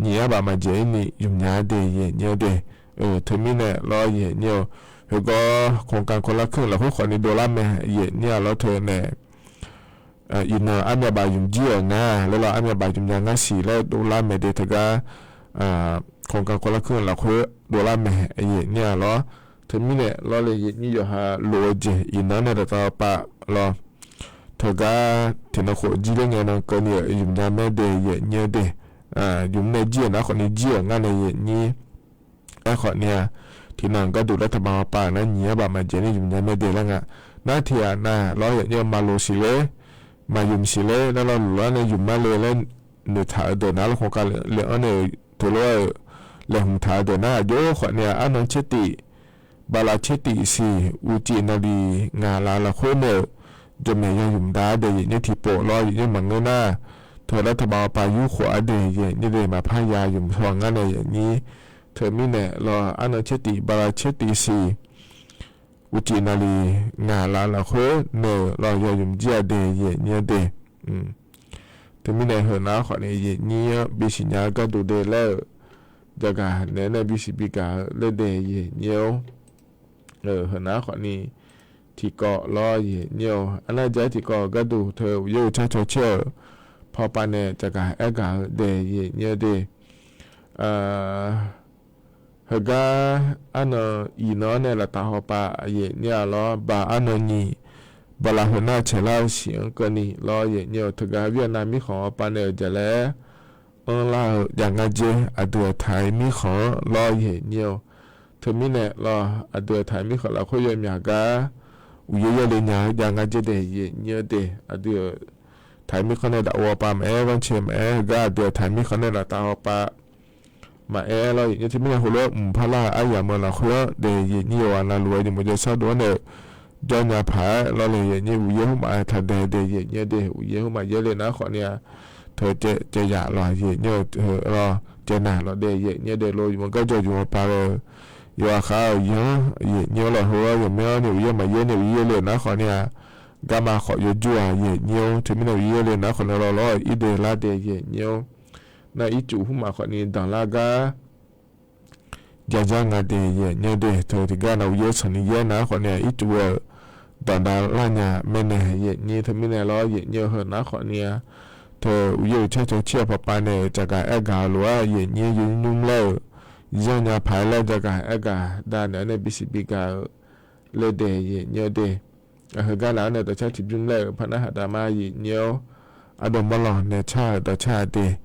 เนี่ยแบบมาเจนี่ยุ่งยากเดียเนี่ยเดียถึงมีเนี่ยเราเนี่ยแล้วก็โครงการคนละครึ่งเราพวกคนใน$แม่เนี่ยเราเธอเนี่ยอินอันเนี่ยบายุ่งเยี่ยนะแล้วเราอันเนี่ยบายุ่งยากสิแล้ว$แม่เดทก็โครงการคนละครึ่งเราคือ$แม่เนี่ยเราถึงมีเนี่ยเราเลยนี่อยู่หาโลเจอินเนี่ยเราปะเราเธอก็ถึงเราขอจีเรื่องเงี้ยนะก็เนี่ยยุ่งยากแม่เดเนี่ยเดยุ่งในเยี่ยนะคนนี้เยี่ยงานในนี่ไอ้คนเนี่ยที่นั่งก็ดูรัฐบาลป่านั้นเนี่ยแบบมาเจนี่ยุ่งยากแม่เดแล้วไงน่าเทียนะเราเนี่ยมาโลสิเลยมายุ่งสิเลยแล้วเราหลุดเนี่ยยุ่งมาเลยแล้วเนื้อถ่ายเดินนะเราของการเลี้ยงเนี่ยตัวเราเลี้ยงถ่ายเดินนะโย่ขวัญเนี่ยอันนั้นเชติบาลาเชติสีอุจินาลีงาลาละโคเนจะไม่ยังยุ่งได้เดี๋ยวเนี่ยที่โปะรออยู่เนี่ยมันเงินหน้าเธอรัฐบาลปายุขวาเดี๋ยวเนี่ยเดี๋ยวมาพายายุ่งทวงงานอะไรอย่างนี้เธอมีเนี่ยรออันนั้นเชติบาลาเชติสีอุจินาลีงาลาละโคเนเรายุ่งเจียเดียเนี่ยเดแต่มีในหัวหน้าของเนี่ยเนี่ยบิสิญญาก็ดูเดแล้วจะการเนี่ยบิสิบิกาเลเดียเนี่ยหัวหน้าของนี่ที่เกาะรอเนี่ยอันนั้นใจที่เกาะก็ดูเธออยู่ชาโชเชอพอปานเนี่ยจะการเอกาเดียเนี่ยเด Haga ano ino ne la ta ho pa ye nya lo ba ano ni bala hona chela xiang ko ni lo ye nyo thaga Vietnam mi kho pa ne ja le on la yang ga je adu thai mi kho lo ye nyo thmi ne lo adu thai mi kho la kho ye mya ga u ye ye le nya yang ga je de ye nyo de adu thai mi kho ne da wo pa me wan che me ga adu thai mi kho ne la ta ho pa mà lo những cái mình hồi lúc phá la ai giờ mà là khối để nhiều anh là lùi thì một giờ sau đó này cho nhà phá lo là nhiều nhiều không mà thật để nhiều để nhiều không mà dễ lên nó khỏi nhà thời chơi giả là nhiều lo chơi nào lo để nhiều để lùi một cái cho dùng phá rồi giờ khá nhiều là hồi giờ nhiều mà nhiều lên nó khỏi nhà gamma khỏi chùa nhiều thì mình nhiều lên nó khỏi lo ít để là để nhiều na ichu huma kwa ni dan laga jaja nga de ye nye de to ti ga na uye chani ye na kwa ni ichu we dan da la nya mene ye nye to mine lo ye nye ho na kwa ni to uye cha cho chia pa pa ne ja ga e ga lo ye nye yu num le ya nya pa le ja ga e ga da ne bisi bi ga le de ye nye de a ga la ne to cha ti jun le pa na ha da ma ye nye a do ma lo ne cha da cha de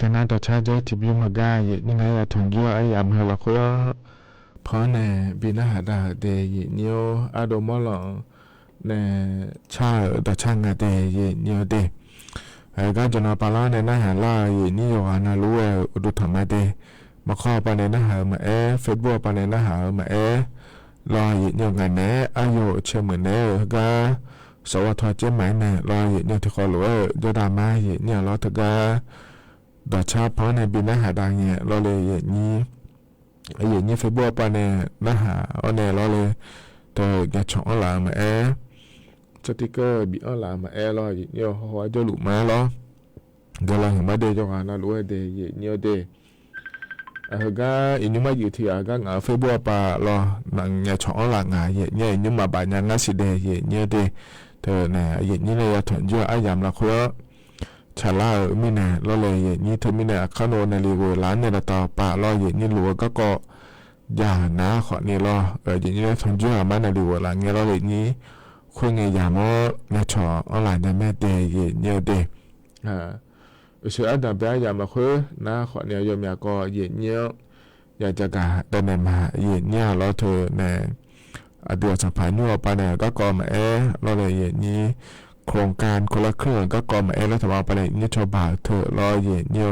กันน่าต่อชาเจอที่บิวมาก้ายังไงล่ะถึงยั่วไอ้ยามเฮละคุยเพราะในบินาหาดาเดยเนียวอาโดมอลในชาต่อช่างเดยเนียวเดไอ้ก็จะนอปาลาในหน้าหาล่านี่อยู่อานาลูเออุดธรรมะเดมาข้อปาในหน้าหามาเฟซบุ๊กปาในหน้าหามารอเนียวไงแม่อายุเชื่อเหมือนเนก็สวัสดิ์เจ้าหมายเนี่ยรอเนียวที่คอหลวงจะดราม่าเนี่ยรอถึงก็ดอชาเพราะในบินาหาดังเนี่ยรอเลยนี้ไอ้เฟซบุ๊กปาในหน้าหาเอาเนี่ยรอเลยตัวแกช่องหลังมาสติกเกอร์บีออนไลน์มารอเนี่ยหัวจะหลุดมาล้อเดี๋ยวเราเห็นมาเดย์จังหวะนั้นรู้ว่าเดย์เนี่ยเดย์ก็อินุมาอยู่ที่ก็งาเฟซบุ๊กปารอหนังเนี่ยช่องหลังเนี่ยอินุมาบานยังงั้นสิเดย์เนี่ยเดย์เธอเนี่ยนี่เลยถอนยั่วอายามละคุยชาลาไม่แน่รอเลยนี่เธอไม่แน่ข้าโนในรีวิวร้านเนี่ยต่อปารอนี่หลัวก็อย่านะขอนี่รออย่างนี้ถอนยั่วมาในรีวิวร้านเนี่ยรอเลยนี้คุยไงยามในช่องออนไลน์ในแม่เดย์เนี่ยเดย์เชื่ออันดับแรกยามละคุยนะขอเนี่ยยมอยากก็เนี่ยอยากจะกะได้แม่มาเนี่ยรอเธอในเดือนสัมพันธ์ยั่วปาเนี่ยก็ก่อมารอเลยนี้โครงการคนละครึ่งก็ก่อมารัฐบาลไปเลยนี่ชาวบ้านเธอรอเนี่ย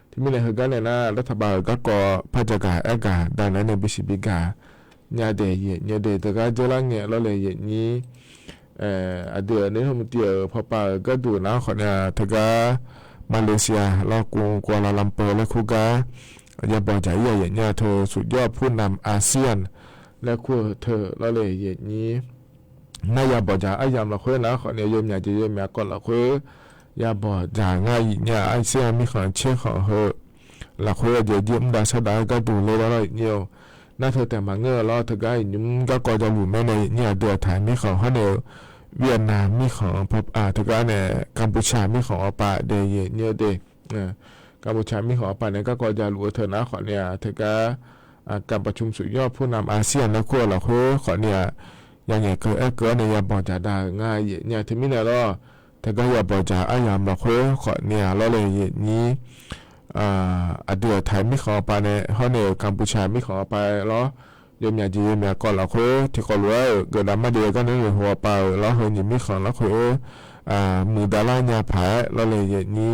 ที่มีในเหตุการณ์เนี่ยนะรัฐบาลก็ก่อพระจักรกาดังนั้นในบิสิบิกาเนี่ยเดย์เนี่ยเดย์แต่ก็จะละเนี่ยรอเลยนี้เดือนนี้ผมเดียวพอป่าก็ดูนะขอเนี่ยเธอก็มาเลเซียแล้วกัวลาลัมเปอร์และคูกาอย่าบอกใจเนี่ยเธอสุดยอดผู้นำอาเซียนและคู่เธอรอเลยนี้น่าอย่าบอกใจไอ้ยามละคุยนะขอเนี่ยยมอยากจะยมอยากก่อนละคุยอย่าบอกใจง่ายเนี่ยไอ้เสียมีของเชื่อของเธอละคุยเดี๋ยวยิ้มได้สดายก็ดูเลยแล้วเนี่ยน่าเธอแต่มาเงื่อรอเธอก็ยิ้มก็จะหลุดแม่ในเนี่ยเดือดถ่ายมีของเขาเนี่ยเวียดนามมีของพบเธอก็เนี่ยกัมพูชามีของอปาเดย์เนี่ยเดย์กัมพูชามีของอปาเนี่ยก็จะหลุดเธอนะขอเนี่ยเธอก็การประชุมสุดยอดผู้นำอาเซียนและคู่ละคุยขอเนี่ยยังไงเกิดในยามบอกจะได้ง่ายเนี่ยที่มีเนี่ยรอแต่ก็อย่าบอกจะยามละคุยขอเนี่ยรอเลยนี้เดือดไทยไม่ขอไปในเขาเนี่ยกัมพูชาไม่ขอไปแล้วยมอยากจะยมอยากก่อนละคุยที่ก็รู้ว่าเกิดดราม่าเดียวกันนั่นเลยหัวไปแล้วเฮยิไม่ขอละคุยมือดาราเนี่ยผายรอเลยนี้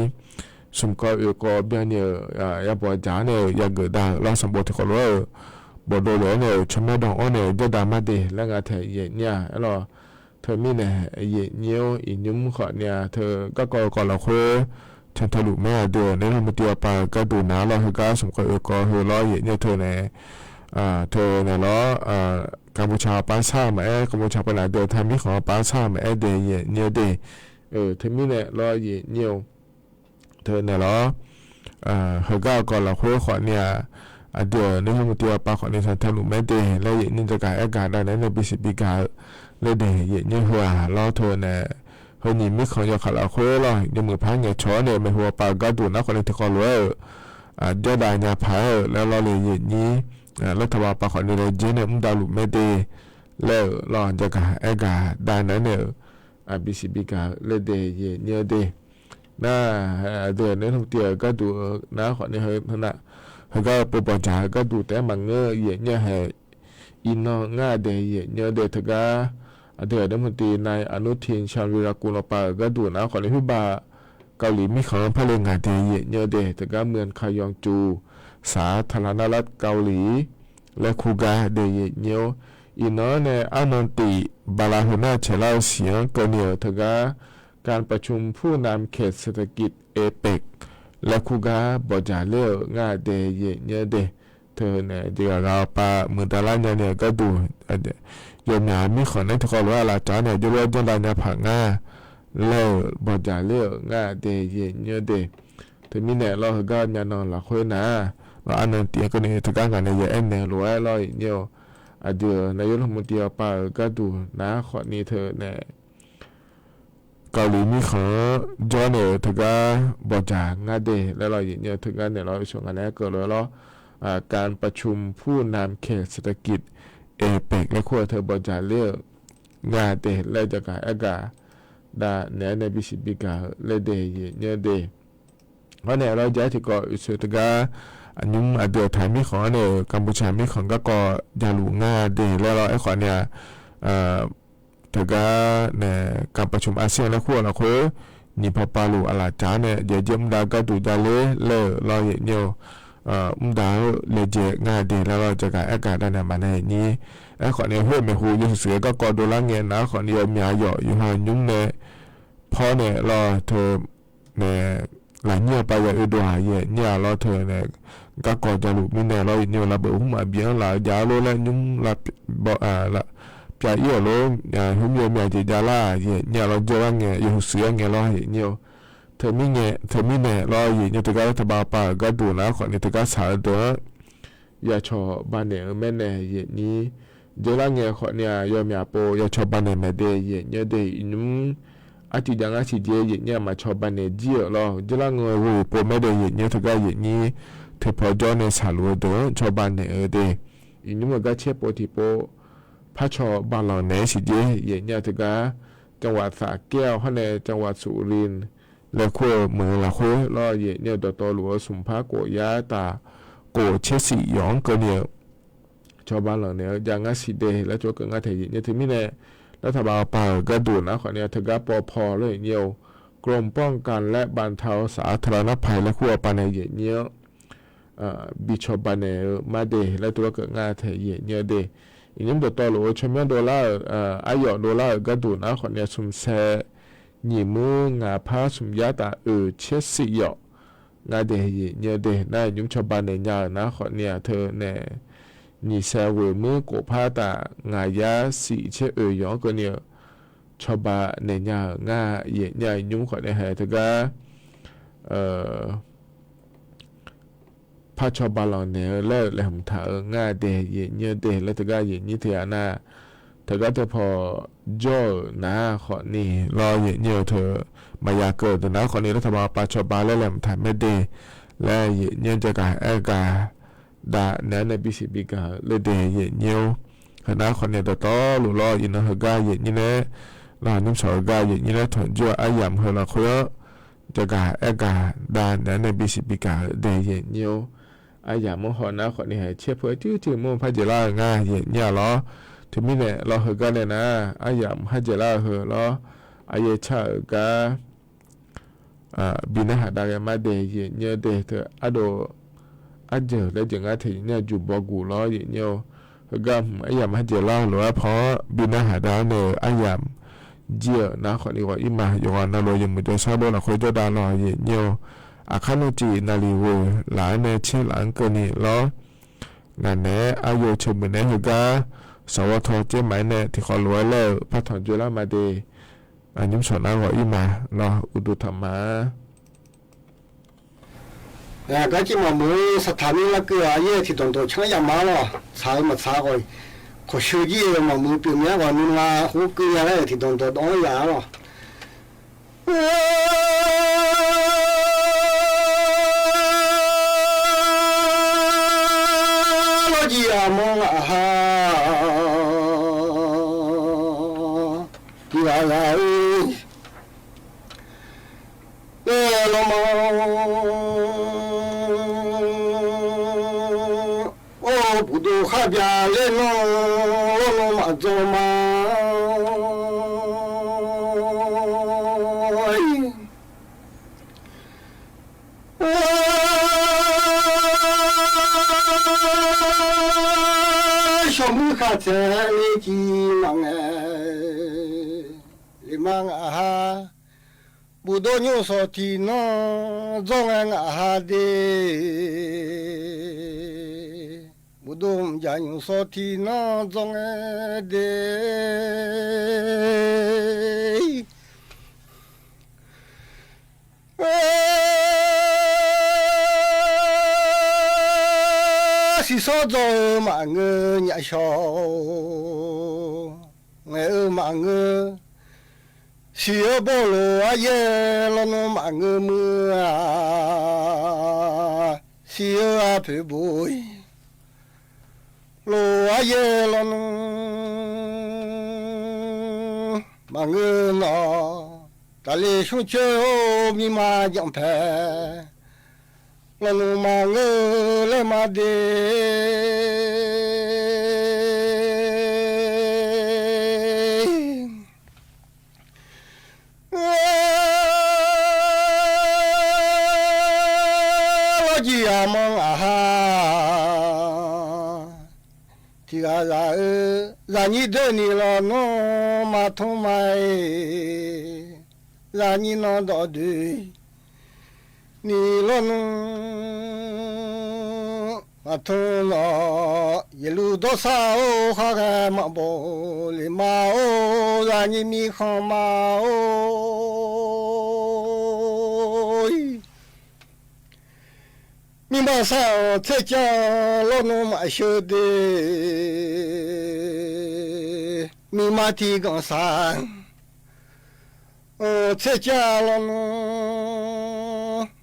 สมก็ก็เบียเนี่ยอย่าบอกจะเนี่ยอย่าเกิดได้เราสมบูรณ์ที่ก็รู้ว่าบทโดยเนี่ยชมดองอ้อเนี่ยจะดราม่าเดียแล้วก็เธอเนี่ยแล้วเธอมีเนี่ยเงี้ยวอีนุ่มขอเนี่ยเธอก็ก่อนละคุยฉันทะลุแม่เดือนนี้มันเดียวไปก็ดูน้าเราคือก็สมก็ก็คือล้อเนี่ยเธอเนี่ยเธอเนี่ยล้อกัมพูชาป้าซ่ามากัมพูชาไปไหนเดือนไทยมีของป้าซ่ามาเดียเนี่ยเดเธอมีเนี่ยล้อเนี่ยเธอเนี่ยล้อคือก็ก่อนละคุยขอเนี่ยเดือนนี้มันเดียวไปขอเนี่ยฉันทะลุแม่เดแล้วเนี่ยจะกลายอากาศได้ในปีสิบปีกาเลยเดเนี่ยหัวล้อเธอเนี่ยเฮานี่มีของอยากขลาคุยล่ะยังมือพังเนี่ยช้อเนี่ยไม่หัวปากก็ดูนะคนที่เขารู้เดี๋ยวได้เนี่ยพายแล้วเราเลยนี้รัฐบาลปากขอนี่เลยเจเนี่ยมันดาวลุไม่ดีแล้วรอจะกะเอกาได้นั้นเนี่ยบิสิบิกาเลยเดเนี่ยเดน่าเดือนนี้ทุกเดียวก็ดูนะขอนี่เฮ้ยท่านน่ะเฮาก็ปปจาก็ดูแต่มังเงยเนี่ยให้อินนง่าเดเนี่ยเดทกาเดือดมันตีนายอนุทินชาญวีรกุลปาก็ดูนะขอในพิบาเกาหลีมีของพลังงานเดียเยอะเดแต่ก็เมืองคายองจูสาธารณรัฐเกาหลีและคูกาเดียเยอะอีน้อในอนันติบาลาหุนาเชลาเสียงก็เนี่ยแต่ก็การประชุมผู้นำเขตเศรษฐกิจเอเปกและคูกาบจาเลือกง่าเดียเยอะเดเธอเนี่ยเดี๋ยวเราปาเมืองตะลันเนี่ยก็ดูยมหนามีคนในทุกคนว่าลาจอเนี่ยจะเลือกจังไรเนี่ยผังง่าเล่าบอกจะเลือกง่าเดย์เยอะเดย์ถึงมีเนี่ยเราก็ยันนอนหลับคุยนะเราอันนั้นเตียก็เนี่ยทุกการงานเนี่ยเนี่ยรวยเราเนี่ยเดือนนายกรัฐมนตรีป่าก็ดูนะขอนี้เธอเนี่ยเกาหลีมีของจอเนี่ยทุกการบอกจะง่าเดย์แล้วเราเนี่ยทุกการเนี่ยเราชงกันแล้วเกิดแล้วการประชุมผู้นำเขตเศรษฐกิจเอเปกและขั้วเธอบจาเลือกงาเตและจะกายอากาดาเนในบิสิบิกาเลเดยเนเด เพราะเนี่ยเราจะที่ก็สุดก็อันยุ่งเดือดไทยไม่ขอเนี่ยกัมพูชาไม่ของก็ยาลูง่าเดแล้วเราไอ้ขอเนี่ยถึงก็เนี่ยการประชุมอาเซียนแล้วขั้วเราคือนี่พอปาลูอาลาจ้าเนี่ยเดี๋ยวเยี่ยมดาก็ดูดาเล่เล่เราอย่างเดียวดาวเลเจง่าเดแล้วเราจะการอากาศด้านมาในนี้ไอ้ขอเนี่ยห้วยไม่หูยุ่งเสือก็โดนละเงินนะขอเนี่ยมีอาหยออยู่หายุ่งเนี่ยพอเนี่ยรอเธอเนี่ยหลายเนี่ยไปอย่างอื่นด้วยเนี่ยรอเธอเนี่ยก็จะรู้มีเนี่ยเราเนี่ยเราเบื่อมาเบี้ยหลายยาโลแล้วยุ่งละบ่ละပြည့်ရလို့ဟိုမျိုးမြကြကြလာညလောကြောငယ်ယူစီငယ်လောညိုသမီးနဲ့လောညတကတဘာပါကဒူနာခေါနေတကစားတော့ရချောဘာနေမဲနေယနီဂျလာငယ်ခေါနေရောမြပိုရချောဘာနေမဲတဲ့ညတဲ့နုအတိဒငါစီဒီညမှာချောဘာနေဂျီလောဂျလာငယ်ဝပိုမဲတဲ့ညတကယနီte po jone salu do choba ne de inu ma ga che po ti po pha cho ba lo ne si je ye nya te ga จังหวัดสระแก้วฮะในจังหวัดสุรินทร์และขั้วเมืองละขั้วรอเย่เนี่ยตัวหลวงสุมพระโกยาตาโกเชสิหยองก็เนี่ยชาวบ้านเหล่านี้ยังงั้นสิเดและโจก็งั้นเทียเนี่ยถึงไม่แน่รัฐบาลป่าก็ดูนะขอเนี่ยถึงกับปพเลยเนี่ยกรมป้องกันและบรรเทาสาธารณภัยและขั้วปานในเย่เนี่ยบิชอบานเนมาเดและตัวก็งาเทียเนี่ยเดอีนี้ตัวหลวงชมดอลลาร์อายอดอลลาร์ก็ดูนะขอเนี่ยสุมเสညီမငါဖားစုံရတာချက်စီယောငါတဲ့ညတဲ့နိုင်ညုံချပါနေညာနာခေါ်နေเธอเนี่ยညီဆဝေမကိုဖားတာငါရစီချက်ယောကเนี่ยชပါနေညာငါရဲ့ညညုံခေါ်နေဟဲတကဖာချပါလောနေလဲလဲဟမ်သာငါတဲ့ရဲ့ညတဲ့လဲတကရဲ့ညတဲ့နာเธอก็จะพอโจนะขอนี่รอเยอะเธอมายาเกิดนะขอนี่รัฐบาลปาชบาและแหลมไทยไม่ได้และเยอะจะกายกาดาเนื้อในบิสิบิกาเลยเดยเยอะนะขอนี่ตัวโตหลุดรอยินนะเฮกาเยอะนี่นะลานุ่มสาวกาเยอะนี่นะถอนจั่วอายามเฮละคุยจะกายกาดาเนื้อในบิสิบิกาเดยเยอะอายามมหอนะขอนี่ให้เชื่อเพื่อที่มุ่งพระเจริญง่ายเยอะเนี่ยล้อถึงมีเนี่ยเราเฮกันเนี่ยนะอายามฮัจเจลาเฮล้ออายชาเกาบินหาดามาเดยเนี่ยเดเธออโดอเจอแล้วจึงอาทิเนี่ยจูบกูล้อเนี่ยเฮกันอายามฮัจเจลาหรือว่าเพราะบินหาดาเนี่ยอายามเจียนะขอนี้ว่าอิมาอยู่วันนั้นเรายังไม่ได้ทราบว่าเราเคยจะดาล้อเนี่ยอาคานุจีนาลีโวหลายในเช่นหลังกันนี่ล้องานเนี่ยอายุชมเนี่ยเฮกันสวทเจ้าหมายเนี่ยที่ขอรวยแล้วพระถอนจุฬามาดีอันยิ้มสอนน่าว่าอีมาเนาะอุดุธรรมะก็ที่มามือสถานีละเกลือเย่ที่ตรงตัวช่างยามาล่ะสายมาสายก่อนขอชื่อยี่มามือเปลี่ยนเนี้ยก่อนนึงว่าหูเกลืออะไรที่ตรงตัวต้องยาล่ะเราจีอามองอ่ะฮะยาลาเอลมโอ้บุดูข้าบยาเล่นโลมาโจมาชมข้าเจริญมังmang aha budo nyu so ti no zong ang aha de budo ja nyu so ti no zong de si so zo ma nge nya sho nge ma nge xưa bố lô á yê lô nô mà ngơ mưa xưa á phê bùi lô á yê lô nô mà ngơ nọ ta lê xuống chơi ô mi mà dọng phê lo no ma nge le ma de lo ji among aha ti ga za ni de ni lo no ma thong mai za ni no do de ni lo no ma thong lo ye lu do sa o ha ga ma bo le ma o za ni mi khom ma o mi ma sa che cha lo no ma shu de mi ma ti gong sa che cha lo no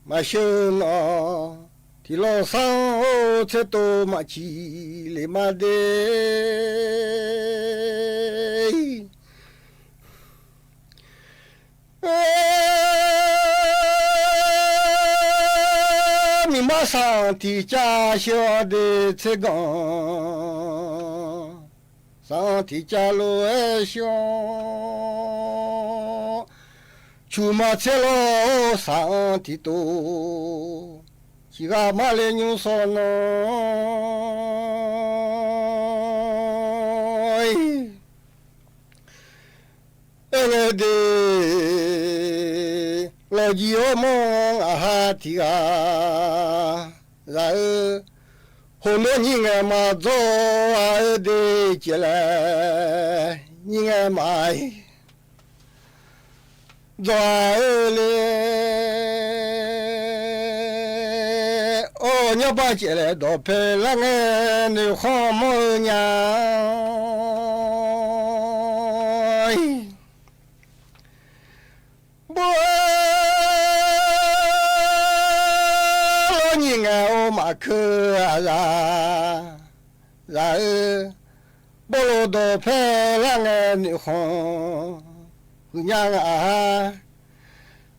ma shu no ti lo sa o che to ma chi le ma de mi ma sa ti cha shu de che gong sa ti cha lo e shu chu ma che lo sa ti to chi ga ma le nyu so no ele de lo ji o mo a ha ti ga la ho no ni nga ma zo a de che la ni nga mai zo le o nya ba che le do pe la nge ni ho mo nya bo lo ni nga o ma ke a la bo lo do pe la nge ni ho nya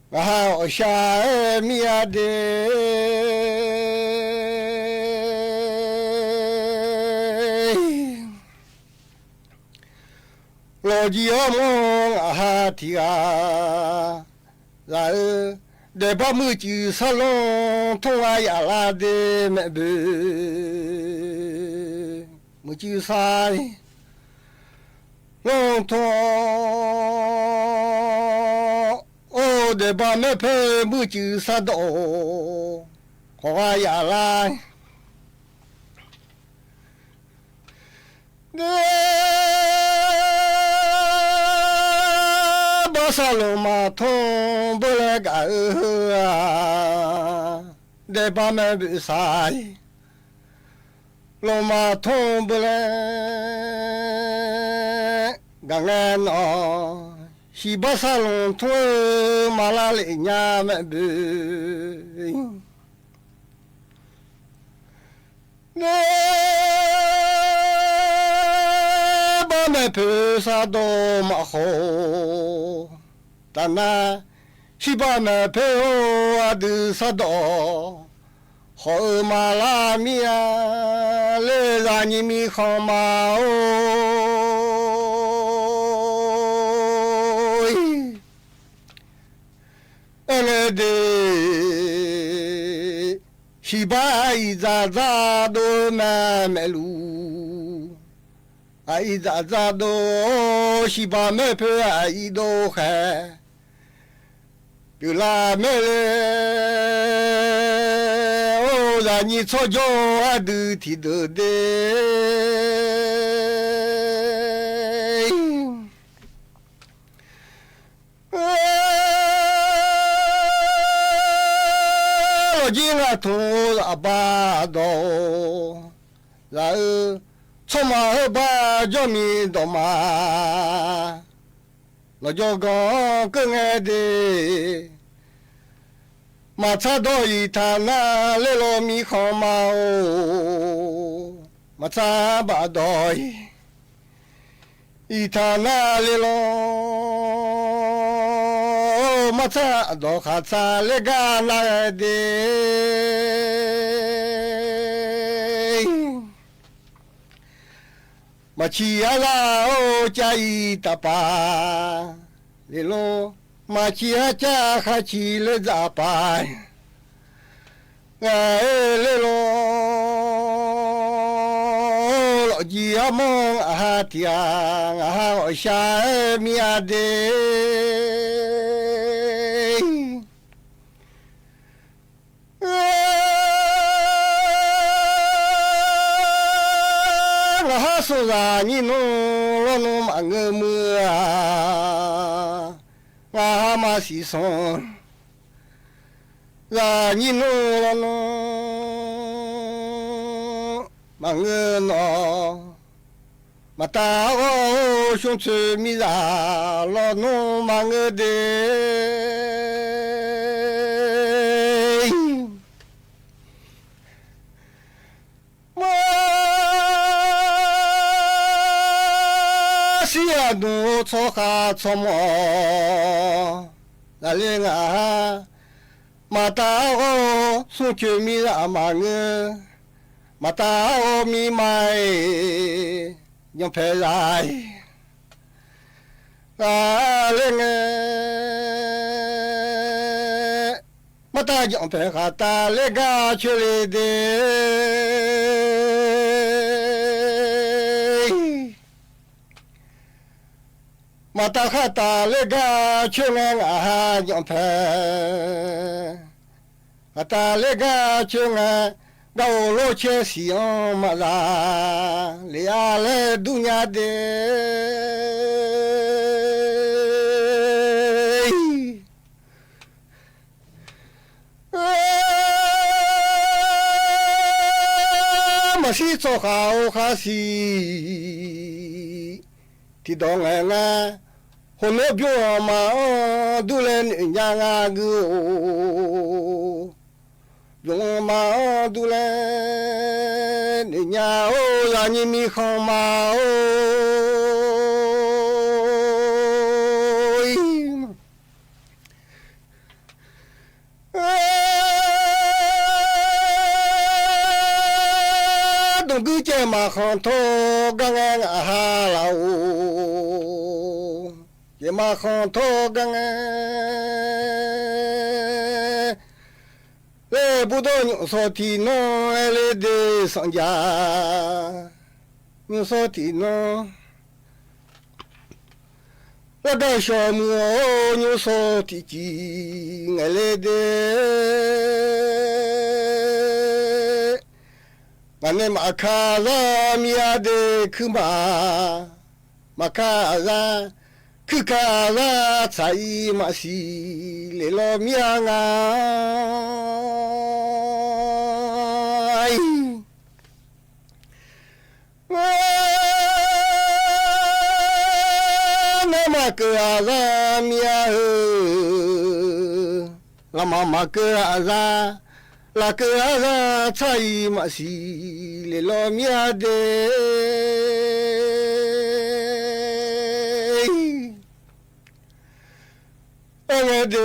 a o sha mi a de lo ji o mo a ha ti a la de ba mu ji sa lo thong a ya la de me be mu ji sa lo thong o de ba me pe mu ji sa do ko a ya la de sa lo ma thong bo le ga de ba me bi sai lo ma thong bo le ga nga no si ba sa lo thong ma la le nya me bi ne ba me pe sa do ma ho tana si ba me pe o adu sa do ho ma la mi a le za ni mi kho ma o ele de si ba i za do na me lu ai za do si ba me pe ai do kha pi la me le o la ni cho jo a du ti de de o ji na to a ba do la cho ma ba jo mi do ma lo jo go ke nge de ma cha do yi ta na le lo mi kho ma o ma cha ba do yi ta na le lo 马扎多哈扎勒嘎那的，马奇亚拉哦加伊达巴，哩咯马奇亚加哈奇勒扎巴，哎哩咯，老吉阿蒙阿提亚阿我下米亚的。so ra ni no lo no ma nge mu a nga ma si son ra ni no lo no ma nge no ma ta o shong chu mi ra lo no ma nge de do cho kha cho mo la le nga ma ta o su chu mi ra ma nge ma ta o mi mai nyong phe lai la le nga ma ta nyong phe kha ta le ga chu le de mata khata le ga chungang a yong phe khata le ga chungang ga lo che si on ma la le a le dunya de ma si cho kha o kha si ti dong nga hôm nay biểu mà du lên nhà ngà gu dùng mà du lên nhà ô là như mi không mà ôi đồng cứ chơi mà không thô gang ngang à là ye ma khon tho gang le bu do nyu so ti no le de sang ja nyu so ti no la da sho mu nyu so ti ji le de mane ma kha la mi a de kuma ma kha la cứ cả là chạy mà xì lệ lo miang ai nè mà cứ là mia là mà cứ là cứ là chạy mà xì lệ lo mia de ông de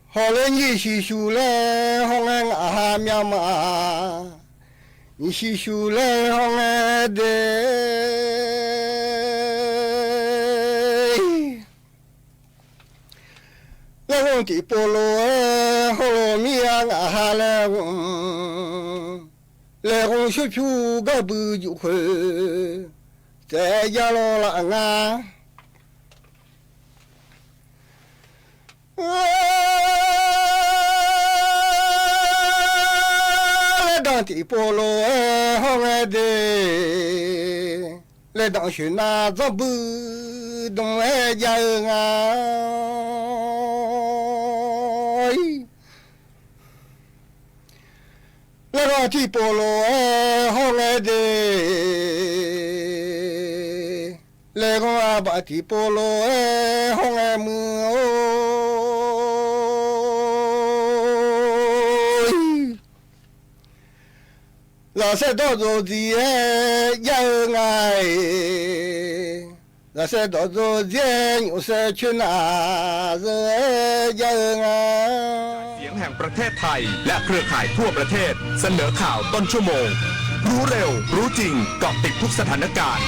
họ lên như xì xù lên họ lên à miam à như xì xù lên họ lên de lên ông chỉ polo họ lên miang à lên ông xu xu cái bự dụ khơi thế giờ lo là ngà đang thì polo hong de le đang xuyên na gió bự đông giờ ngà le đang thì polo hong de le con ba thì polo hong mưa là sẽ đó rồi gì giờ ngày 那些都是人，有些去哪是人啊？ เสียงแห่งประเทศไทยและเครือข่ายทั่วประเทศเสนอข่าวต้นชั่วโมง รู้เร็วรู้จริงเกาะติดทุกสถานการณ์